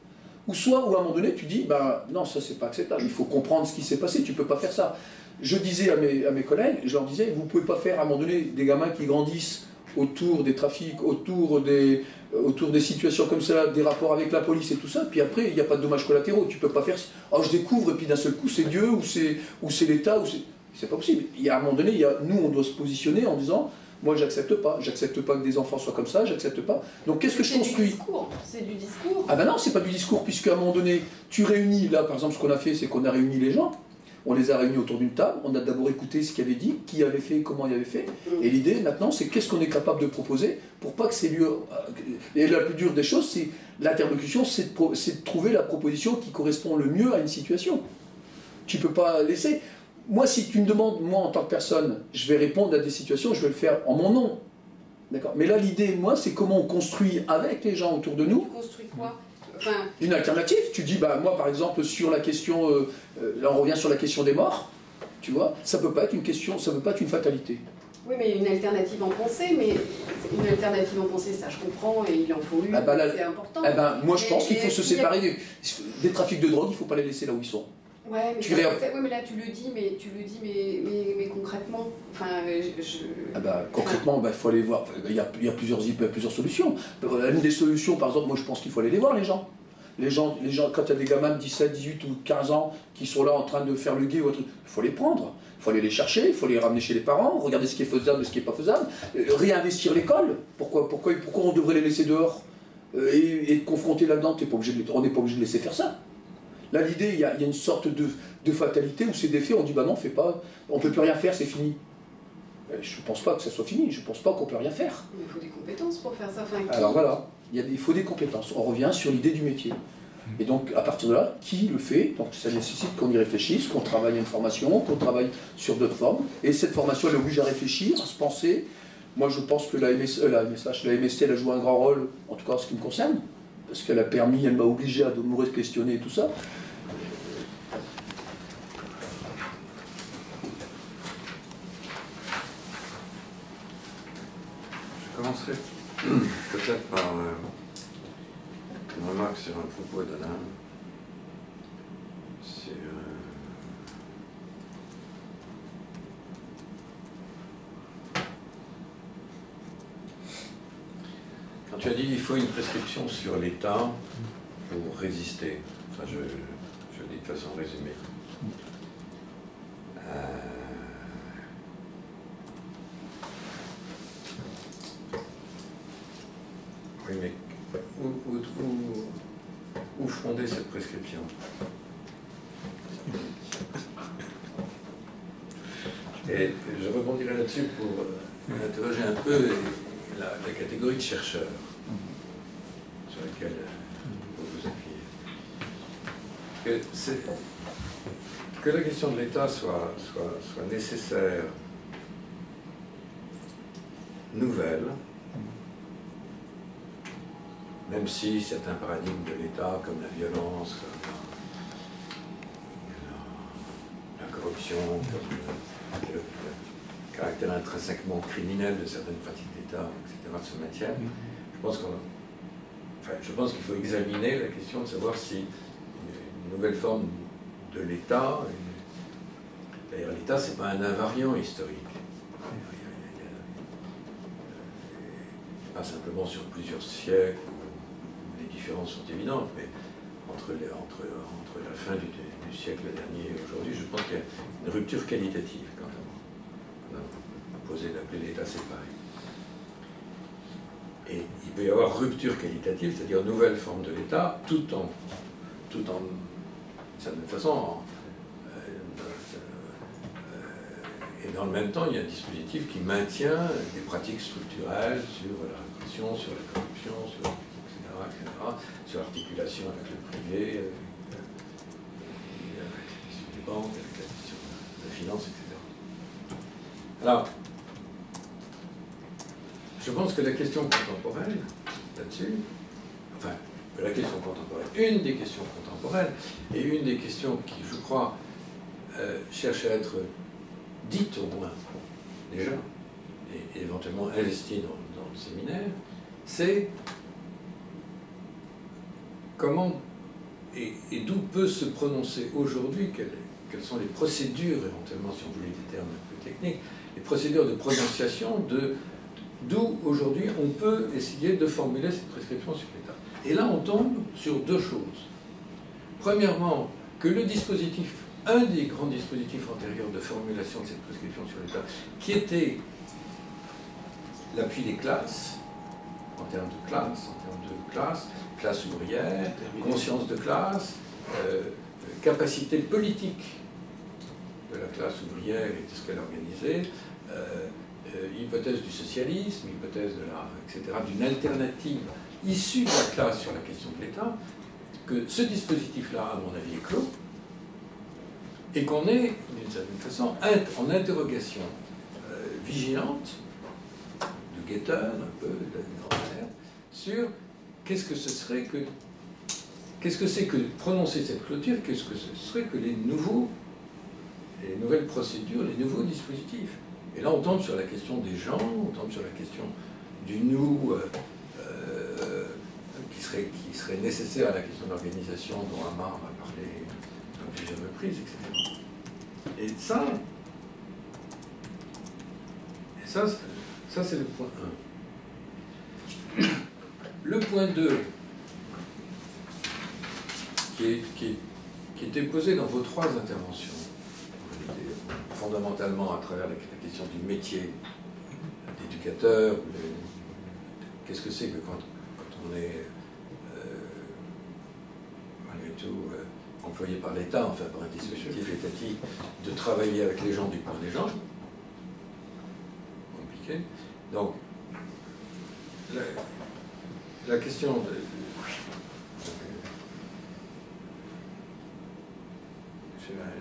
ou soit, à un moment donné, tu dis, bah non, ça c'est pas acceptable, il faut comprendre ce qui s'est passé, tu peux pas faire ça. Je disais à mes collègues, je leur disais, vous ne pouvez pas faire à un moment donné des gamins qui grandissent autour des trafics, autour des situations comme ça, des rapports avec la police et tout ça, puis après, il n'y a pas de dommages collatéraux. Tu ne peux pas faire, oh je découvre, et puis d'un seul coup, c'est Dieu, ou c'est l'État, c'est pas possible. Il y a un moment donné, nous, on doit se positionner en disant, moi, j'accepte pas que des enfants soient comme ça, j'accepte pas. Donc, qu'est-ce que je construis ? C'est du discours. Ah ben non, c'est pas du discours, puisqu'à un moment donné, tu réunis, là, par exemple, ce qu'on a fait, c'est qu'on a réuni les gens. On les a réunis autour d'une table, on a d'abord écouté ce qu'il avait dit, qui avait fait, comment il avait fait. Et l'idée maintenant, c'est qu'est-ce qu'on est capable de proposer pour pas que ces lieux... Et la plus dure des choses, c'est l'interlocution, c'est de trouver la proposition qui correspond le mieux à une situation. Tu peux pas laisser... Moi, si tu me demandes, moi en tant que personne, je vais répondre à des situations, je vais le faire en mon nom. D'accord ? Mais là, l'idée, moi, c'est comment on construit avec les gens autour de nous. Tu construis quoi ? Une alternative, tu dis, bah, moi par exemple, sur la question, là on revient sur la question des morts, tu vois, ça peut pas être une question, ça peut pas être une fatalité. Oui, mais il y a une alternative en pensée, mais une alternative en pensée, ça je comprends, et il en faut une, c'est important. Moi je pense qu'il faut se séparer des trafics de drogue, il ne faut pas les laisser là où ils sont. Ouais, mais là tu le dis, mais concrètement, concrètement, il faut aller voir. Il y a plusieurs solutions. Une des solutions, par exemple, moi je pense qu'il faut aller les voir, les gens. Les gens, quand il y a des gamins de 17, 18 ou 15 ans qui sont là en train de faire le guet ou autre, il faut les prendre. Il faut aller les chercher, il faut les ramener chez les parents, regarder ce qui est faisable et ce qui n'est pas faisable. Réinvestir l'école. Pourquoi on devrait les laisser dehors et confronter là-dedans? On n'est pas obligé de laisser faire ça. Là, l'idée, il y a une sorte de fatalité où c'est des faits, on dit bah non, fais pas, on ne peut plus rien faire, c'est fini. Je ne pense pas que ça soit fini, je ne pense pas qu'on peut rien faire. Mais il faut des compétences pour faire ça. Alors voilà, il faut des compétences. On revient sur l'idée du métier. Et donc, à partir de là, qui le fait? Donc ça nécessite qu'on y réfléchisse, qu'on travaille à une formation, qu'on travaille sur d'autres formes. Et cette formation, elle oblige à réfléchir, à se penser. Moi, je pense que la MST, elle a joué un grand rôle, en tout cas en ce qui me concerne, parce qu'elle a permis, elle m'a obligé à me questionner et tout ça. Je commencerai peut-être par une remarque sur un propos d'Alain. Tu as dit qu'il faut une prescription sur l'État pour résister. Enfin, je le dis de façon résumée. Oui, mais où fonder cette prescription? Et je rebondirai là-dessus pour interroger un peu la catégorie de chercheurs sur laquelle vous vous appuyez. Que la question de l'État soit nécessaire, nouvelle, même si certains paradigmes de l'État, comme la violence, comme la corruption, comme le caractère intrinsèquement criminel de certaines pratiques d'État, etc., se maintiennent, je pense qu'il faut examiner la question de savoir si une nouvelle forme de l'État, d'ailleurs l'État c'est pas un invariant historique, pas simplement sur plusieurs siècles, où les différences sont évidentes, mais entre la fin du siècle dernier et aujourd'hui, je pense qu'il y a une rupture qualitative quand on a proposé d'appeler l'État séparé. Et il peut y avoir rupture qualitative, c'est-à-dire nouvelle forme de l'État, tout en d'une certaine façon, et dans le même temps, il y a un dispositif qui maintient des pratiques structurelles sur la répression, sur la corruption, etc., sur l'articulation avec le privé, avec la question des banques, avec la question de la finance, etc. Alors, je pense que la question contemporaine, là-dessus, enfin, la question contemporaine, une des questions contemporaines, et une des questions qui, je crois, cherche à être dite au moins, déjà, et éventuellement investie dans le séminaire, c'est comment et d'où peut se prononcer aujourd'hui, quelles sont les procédures, éventuellement, si on voulait des termes un peu techniques, les procédures de prononciation d'où aujourd'hui on peut essayer de formuler cette prescription sur l'État. Et là, on tombe sur deux choses. Premièrement, que le dispositif, un des grands dispositifs antérieurs de formulation de cette prescription sur l'État, qui était l'appui des classes, en termes de classe ouvrière, conscience de classe, capacité politique de la classe ouvrière et de ce qu'elle organisait, hypothèse du socialisme, hypothèse etc., d'une alternative issue de la classe sur la question de l'État, que ce dispositif-là, à mon avis, est clos, et qu'on est, d'une certaine façon, en interrogation vigilante, de guetteur, un peu, sur qu'est-ce que c'est que prononcer cette clôture, qu'est-ce que ce serait que les nouvelles procédures, les nouveaux dispositifs. Et là, on tombe sur la question des gens, on tombe sur la question du nous qui serait nécessaire à la question de l'organisation dont Amar va parler à plusieurs reprises, etc. Et ça c'est le point 1. Le point 2, qui était posé dans vos trois interventions, fondamentalement à travers la question du métier d'éducateur, qu'est-ce que c'est que quand on est malgré tout employé par l'État, enfin par un dispositif étatique, de travailler avec les gens du point des gens, compliqué. Donc, la question de...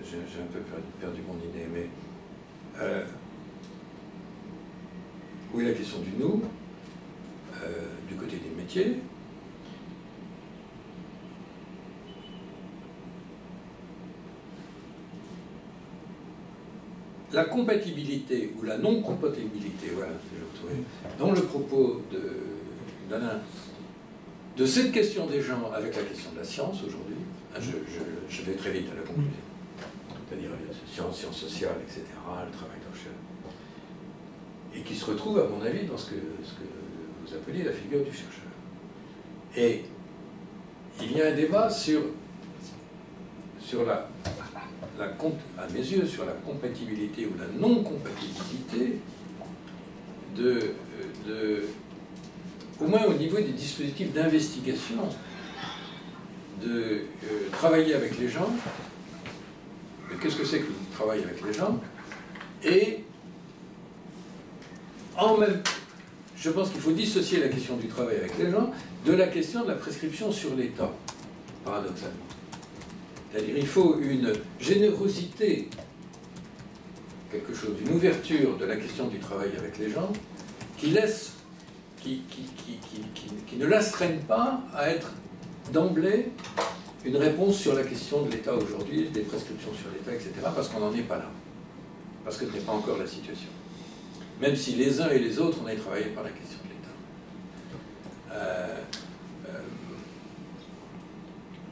J'ai un peu perdu mon idée, mais où est la question du nous, du côté des métiers, la compatibilité ou la non-compatibilité, voilà, j'ai retrouvé, dans le propos d'Alain, de cette question des gens avec la question de la science aujourd'hui. Je vais très vite à la conclusion. C'est-à-dire les sciences sociales, etc., le travail de recherche. Et qui se retrouve, à mon avis, dans ce que vous appeliez la figure du chercheur. Et il y a un débat sur à mes yeux, sur la compatibilité ou la non-compatibilité au moins au niveau des dispositifs d'investigation, de travailler avec les gens. Mais qu'est-ce que c'est que le travail avec les gens? Et en même temps, je pense qu'il faut dissocier la question du travail avec les gens de la question de la prescription sur l'État, paradoxalement. C'est-à-dire il faut une générosité, quelque chose, une ouverture de la question du travail avec les gens qui ne l'astreigne pas à être d'emblée une réponse sur la question de l'État aujourd'hui, des prescriptions sur l'État, etc., parce qu'on n'en est pas là, parce que ce n'est pas encore la situation. Même si les uns et les autres, on est travaillé par la question de l'État.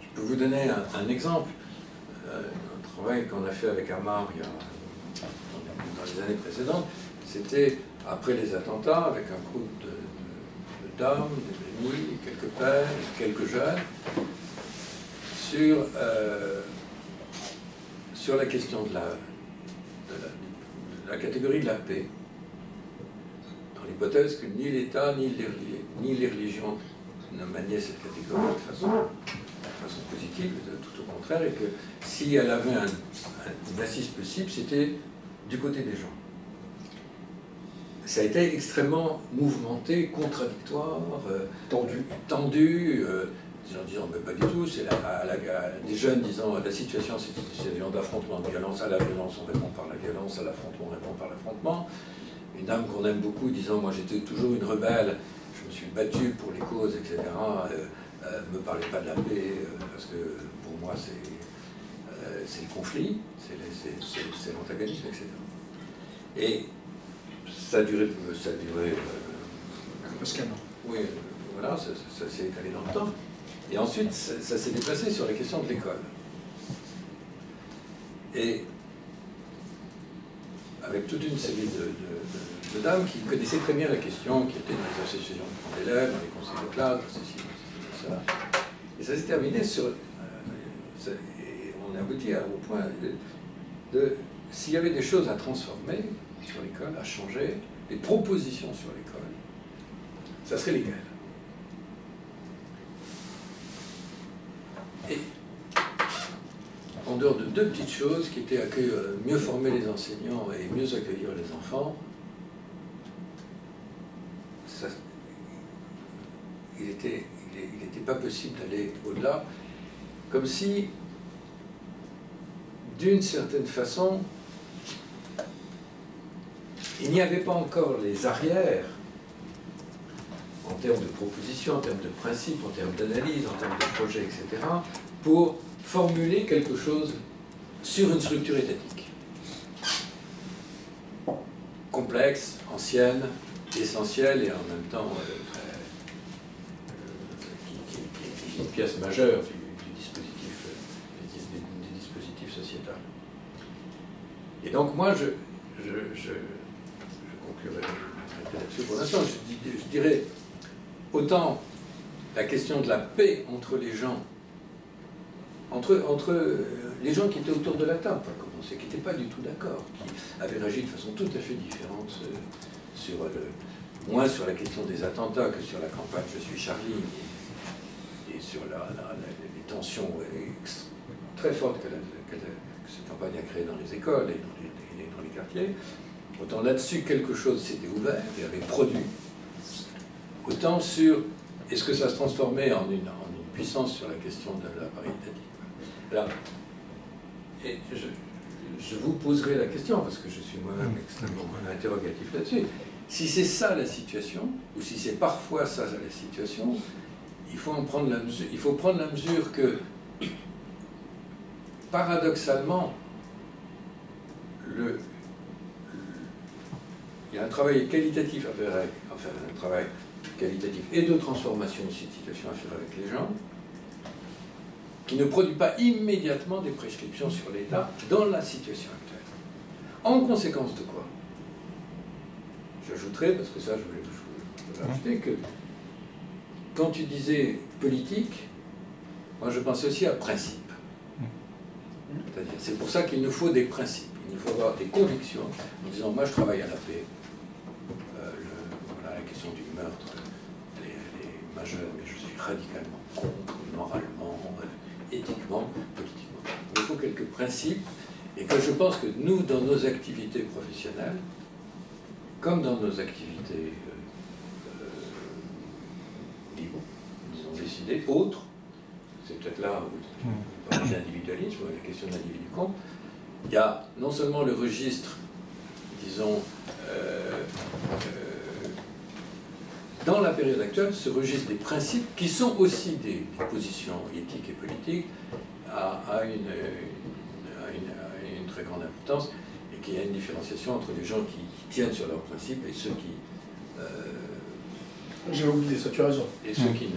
Je peux vous donner un exemple. Un travail qu'on a fait avec Amar dans les années précédentes, c'était après les attentats, avec un groupe de dames, d'amis, quelques pères, quelques jeunes, sur la question de la catégorie de la paix, dans l'hypothèse que ni l'État ni les religions ne maniaient cette catégorie de façon positive, tout au contraire, et que si elle avait une assise possible, c'était du côté des gens. Ça a été extrêmement mouvementé, contradictoire, tendu, des gens disant mais pas du tout, c'est des jeunes disant la situation c'est une situation d'affrontement, de violence, à la violence on répond par la violence, à l'affrontement on répond par l'affrontement. Une dame qu'on aime beaucoup disant moi j'étais toujours une rebelle, je me suis battue pour les causes, etc. Me parlez pas de la paix, parce que pour moi c'est le conflit, c'est l'antagonisme, etc. Et ça a duré presque un an. Oui, voilà, ça s'est étalé dans le temps. Et ensuite, ça s'est déplacé sur la question de l'école. Et avec toute une série de dames qui connaissaient très bien la question, qui étaient dans les associations d'élèves, dans les conseils de classe, ceci, ça. Et ça s'est terminé sur... et on a abouti au point de s'il y avait des choses à transformer sur l'école, à changer, des propositions sur l'école, ça serait légal. Et en dehors de deux petites choses qui étaient mieux former les enseignants et mieux accueillir les enfants, il n'était pas possible d'aller au-delà, comme si, d'une certaine façon, il n'y avait pas encore les arrières en termes de propositions, en termes de principes, en termes d'analyse, en termes de projets, etc., pour formuler quelque chose sur une structure étatique. Complexe, ancienne, essentielle et en même temps qui est une pièce majeure du dispositif, des dispositifs sociétal. Et donc moi, je conclurai là-dessus pour l'instant. Je dirais autant la question de la paix entre les gens, entre les gens qui étaient autour de la table, pour commencer, qui n'étaient pas du tout d'accord, qui avaient réagi de façon tout à fait différente moins sur la question des attentats que sur la campagne « Je suis Charlie » et sur les tensions très fortes que cette campagne a créées dans les écoles et dans les quartiers. Autant là-dessus, quelque chose s'était ouvert et avait produit. Autant sur est-ce que ça se transformait en une puissance sur la question de la parité. Alors, et je vous poserai la question, parce que je suis moi-même extrêmement interrogatif là-dessus. Si c'est ça la situation, ou si c'est parfois ça la situation, il faut prendre la mesure que, paradoxalement, il y a un travail qualitatif à faire, un travail qualitatif et de transformation de cette situation à faire avec les gens, qui ne produit pas immédiatement des prescriptions sur l'État dans la situation actuelle. En conséquence de quoi? J'ajouterai, parce que ça je voulais ajouter, que quand tu disais politique, moi je pensais aussi à principe. C'est-à-dire, c'est pour ça qu'il nous faut des principes. Il faut avoir des convictions en disant moi je travaille à la paix. Voilà, la question du meurtre, elle est majeure, mais je suis radicalement contre, moralement, éthiquement, politiquement. Il faut quelques principes, et que je pense que nous, dans nos activités professionnelles, comme dans nos activités libres, disons décidées, autres, c'est peut-être là où on parle d'individualisme, la question de l'individu compte. Il y a non seulement le registre, disons, dans la période actuelle, ce registre des principes, qui sont aussi des positions éthiques et politiques, a une très grande importance, et qu'il y a une différenciation entre les gens qui tiennent sur leurs principes et ceux qui... J'ai oublié ça, tu as raison. Et ceux qui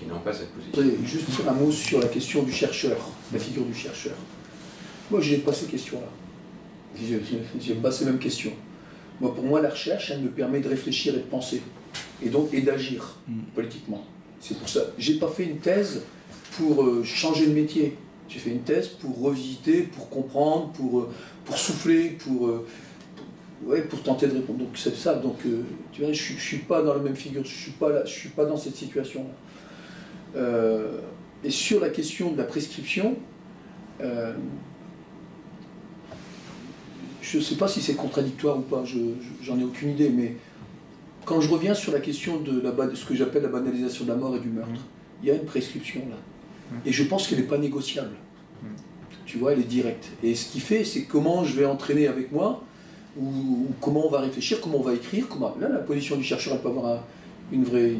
n'ont pas cette position. Juste un mot sur la question du chercheur, la figure du chercheur. Moi, je n'ai pas ces questions-là. J'ai pas ces mêmes questions. Moi, pour moi, la recherche, elle me permet de réfléchir et de penser, et d'agir politiquement. C'est pour ça. J'ai pas fait une thèse pour changer de métier. J'ai fait une thèse pour revisiter, pour comprendre, pour souffler, pour tenter de répondre. Donc c'est ça. Donc tu vois, je suis pas dans la même figure. Je suis pas dans cette situation-là. Et sur la question de la prescription, je ne sais pas si c'est contradictoire ou pas, j'en ai aucune idée, mais quand je reviens sur la question de ce que j'appelle la banalisation de la mort et du meurtre, il y a une prescription là. Et je pense qu'elle n'est pas négociable. Tu vois, elle est directe. Et ce qui fait, c'est comment je vais entraîner avec moi, ou comment on va réfléchir, comment on va écrire, comment... Là, la position du chercheur, elle peut avoir une vraie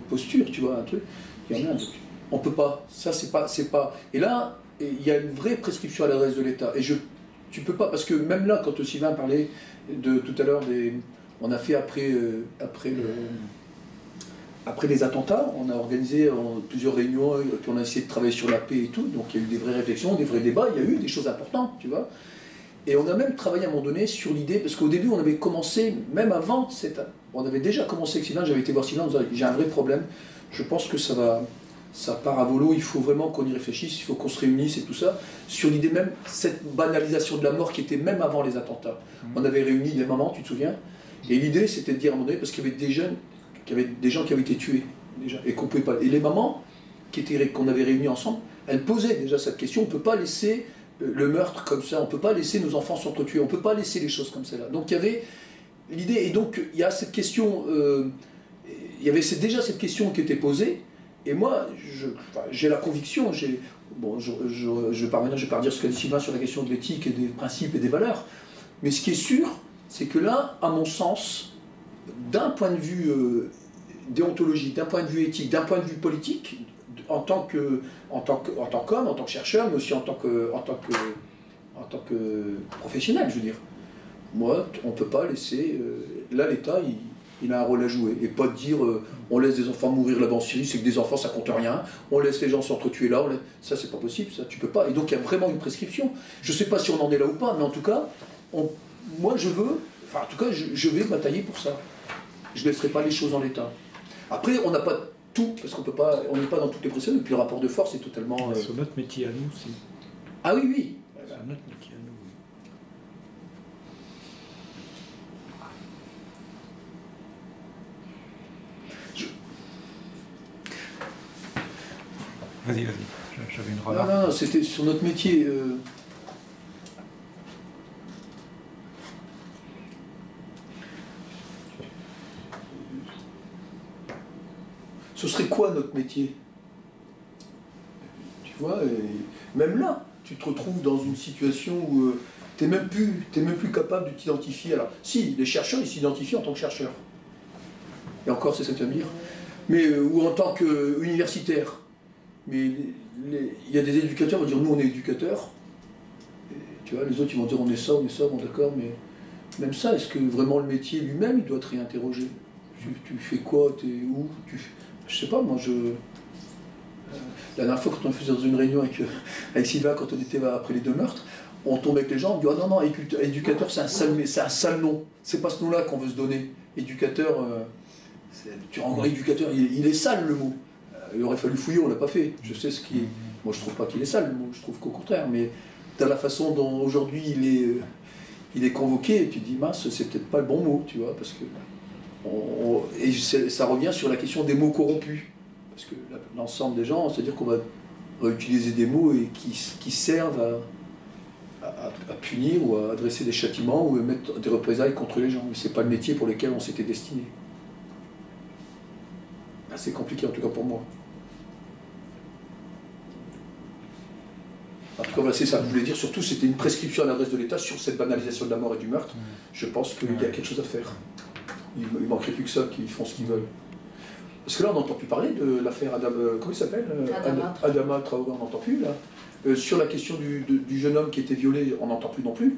posture, tu vois, un truc. Il y en a un truc. On peut pas. Ça, c'est pas... Et là, il y a une vraie prescription à l'adresse de l'État. Et tu peux pas, parce que même là, quand Sylvain parlait de tout à l'heure on a fait après les attentats, on a organisé plusieurs réunions, puis on a essayé de travailler sur la paix et tout, donc il y a eu des vraies réflexions, des vrais débats, il y a eu des choses importantes, tu vois. Et on a même travaillé à un moment donné sur l'idée, parce qu'au début on avait commencé, même avant, on avait déjà commencé avec Sylvain, j'avais été voir Sylvain, en disant j'ai un vrai problème, je pense que ça part à volo, il faut vraiment qu'on y réfléchisse, il faut qu'on se réunisse et tout ça, sur l'idée même, cette banalisation de la mort qui était même avant les attentats. On avait réuni des mamans, tu te souviens, et l'idée c'était de dire à un moment donné, parce qu'il y avait des jeunes, qu'il y avait des gens qui avaient été tués, déjà, et qu'on pouvait pas... Et les mamans qu'on avait réunies ensemble, elles posaient déjà cette question, on ne peut pas laisser le meurtre comme ça, on ne peut pas laisser nos enfants s'entretuer, on ne peut pas laisser les choses comme celle-là. Donc il y avait l'idée, et donc il y a cette question, il y avait déjà cette question qui était posée, et moi j'ai la conviction, je vais pas dire ce qu'a dit Sylvain sur la question de l'éthique et des principes et des valeurs, mais ce qui est sûr, c'est que là, à mon sens, d'un point de vue déontologique, d'un point de vue éthique, d'un point de vue politique, en tant qu'homme, en tant que chercheur, mais aussi en tant que professionnel, je veux dire. Moi, on ne peut pas laisser... là, l'État, il a un rôle à jouer. Et pas de dire, on laisse des enfants mourir là-bas en Syrie, c'est que des enfants, ça compte rien. On laisse les gens s'entretuer là. Ça, c'est pas possible, ça, tu peux pas. Et donc, il y a vraiment une prescription. Je ne sais pas si on en est là ou pas, mais en tout cas, moi, je veux... Enfin, en tout cas, je vais batailler pour ça. Je ne laisserai pas les choses en l'état. Après, on n'a pas tout, parce qu'on n'est pas dans toutes les procédures, et puis le rapport de force est totalement... C'est notre métier à nous aussi. Ah oui, oui. C'est notre métier à nous. Vas-y, j'avais une remarque. Non, c'était sur notre métier. Ce serait quoi notre métier? Tu vois, et même là, tu te retrouves dans une situation où tu n'es même plus capable de t'identifier. Alors, si, les chercheurs, ils s'identifient en tant que chercheurs. Et encore, c'est ça que tu vas me dire. Mais, ou en tant qu'universitaire. Mais il y a des éducateurs qui vont dire, nous, on est éducateurs. Et, tu vois, les autres, ils vont dire, on est ça, bon, d'accord, mais même ça, est-ce que vraiment le métier lui-même, il doit te réinterroger? Tu fais quoi? T'es où? Je sais pas, moi, la dernière fois, quand on faisait dans une réunion avec Sylvain, quand on était après les 2 meurtres, on tombait avec les gens, on dit, oh non, éducateur, c'est un sale nom. C'est pas ce nom-là qu'on veut se donner. Éducateur, Tu rends éducateur, il est sale le mot. Il aurait fallu fouiller, on l'a pas fait. Je sais ce qui est. Moi je trouve pas qu'il est sale le mot, je trouve qu'au contraire, mais dans la façon dont aujourd'hui il est convoqué, et tu te dis mince, c'est peut-être pas le bon mot, tu vois, parce que. Et ça revient sur la question des mots corrompus. Parce que l'ensemble des gens, c'est-à-dire qu'on va utiliser des mots qui servent à punir ou à adresser des châtiments ou à mettre des représailles contre les gens. Mais ce n'est pas le métier pour lequel on s'était destiné. C'est compliqué en tout cas pour moi. En tout cas, c'est ça que je voulais dire. Surtout, c'était une prescription à l'adresse de l'État sur cette banalisation de la mort et du meurtre. Je pense qu'il y a quelque chose à faire. Il ne manquerait plus que ça, qu'ils font ce qu'ils veulent. Parce que là, on n'entend plus parler de l'affaire comment il s'appelle Adama Traoré, on n'entend plus là. Sur la question du jeune homme qui était violé, on n'entend plus non plus.